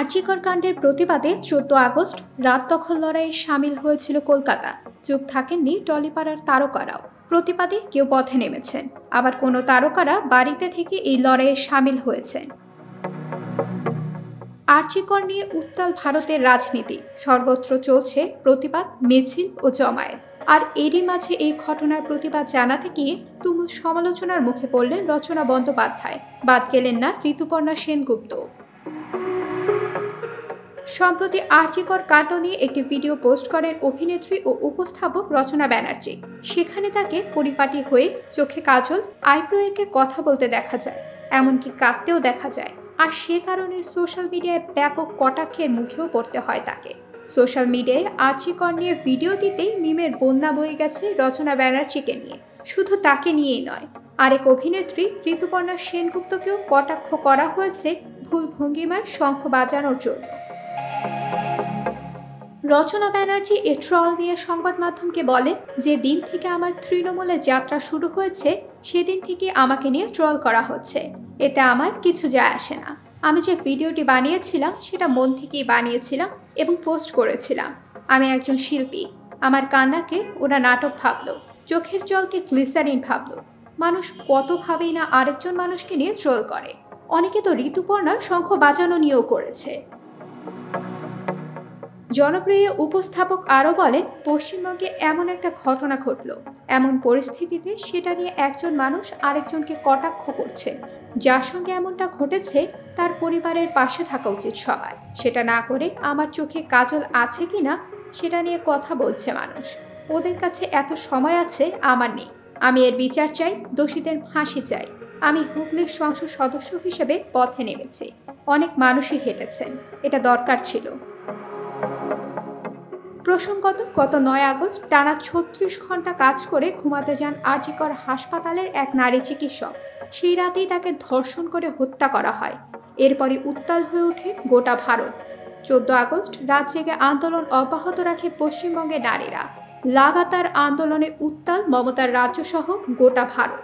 আরজিকর কাণ্ডের প্রতিবাদে ১৪ আগস্ট রাত দখল লড়াইয়ে সামিল হয়েছিল কলকাতা। চুপ থাকেননি টলিপাড়ার তারকারাও। প্রতিবাদে কেউ পথে নেমেছেন, আবার কোনো তারকারা বাড়িতে থেকে এই লড়াইয়ে সামিল হয়েছেন। আরজিকর নিয়ে উত্তাল ভারতের রাজনীতি, সর্বত্র চলছে প্রতিবাদ, মিছিল ও জমায়েত। আর এরই মাঝে এই ঘটনার প্রতিবাদ জানাতে গিয়ে তুমুল সমালোচনার মুখে পড়লেন রচনা বন্দ্যোপাধ্যায়। বাদ গেলেন না ঋতুপর্ণা সেনগুপ্ত। সম্প্রতি আরজিকর কাণ্ড নিয়ে একটি ভিডিও পোস্ট করেন অভিনেত্রী ও উপস্থাপক রচনা ব্যানার্জি। সেখানে তাকে পরিপাটি হয়ে চোখে কাজল, আইব্রো এঁকে কথা বলতে দেখা যায়, এমনকি কাঁদতেও দেখা যায়। আর সে কারণে সোশ্যাল মিডিয়ায় ব্যাপক কটাক্ষের মুখেও পড়তে হয় তাকে। সোশ্যাল মিডিয়ায় আরজিকর নিয়ে ভিডিও দিতেই মিমের বন্যা বয়ে গেছে রচনা ব্যানার্জিকে নিয়ে। শুধু তাকে নিয়েই নয়, আরেক অভিনেত্রী ঋতুপর্ণা সেনগুপ্তকেও কটাক্ষ করা হয়েছে ভুল ভঙ্গিমায় শঙ্খ বাজানোর জন্য। রচনা ব্যানার্জি এ ট্রল নিয়ে সংবাদ মাধ্যমকে বলেন, যে দিন থেকে আমার তৃণমূলের যাত্রা শুরু হয়েছে সেদিন থেকে আমাকে নিয়ে ট্রল করা হচ্ছে। এতে আমার কিছু যায় আসে না। আমি যে ভিডিওটি বানিয়েছিলাম সেটা মন থেকেই বানিয়েছিলাম এবং পোস্ট করেছিলাম। আমি একজন শিল্পী। আমার কান্নাকে ওরা নাটক ভাবলো, চোখের জলকে গ্লিসারিন ভাবলো। মানুষ কতভাবেই না আরেকজন মানুষকে নিয়ে ট্রল করে। অনেকে তো ঋতুপর্ণা শঙ্খ বাজানো নিয়েও করেছে। জনপ্রিয় উপস্থাপক আরও বলেন, পশ্চিমবঙ্গে এমন একটা ঘটনা ঘটল, এমন পরিস্থিতিতে সেটা নিয়ে একজন মানুষ আরেকজনকে কটাক্ষ করছে। যার সঙ্গে এমনটা ঘটেছে তার পরিবারের পাশে থাকা উচিত সবার। সেটা না করে আমার চোখে কাজল আছে কিনা সেটা নিয়ে কথা বলছে মানুষ। ওদের কাছে এত সময় আছে, আমার নেই। আমি এর বিচার চাই, দোষীদের ফাঁসি চাই। আমি হুগলির সংসদ সদস্য হিসেবে পথে নেমেছি। অনেক মানুষই হেঁটেছেন, এটা দরকার ছিল। প্রসঙ্গত, গত ৯ আগস্ট টানা ৩৬ ঘন্টা কাজ করে ঘুমাতে যান আরজিকর হাসপাতালের এক নারী চিকিৎসক। সেই রাতেই তাকে ধর্ষণ করে হত্যা করা হয়। এরপরই উত্তাল হয়ে ওঠে গোটা ভারত। ১৪ আগস্ট রাত জেগে আন্দোলন অব্যাহত রাখে পশ্চিমবঙ্গের নারীরা। লাগাতার আন্দোলনে উত্তাল মমতার রাজ্যসহ গোটা ভারত।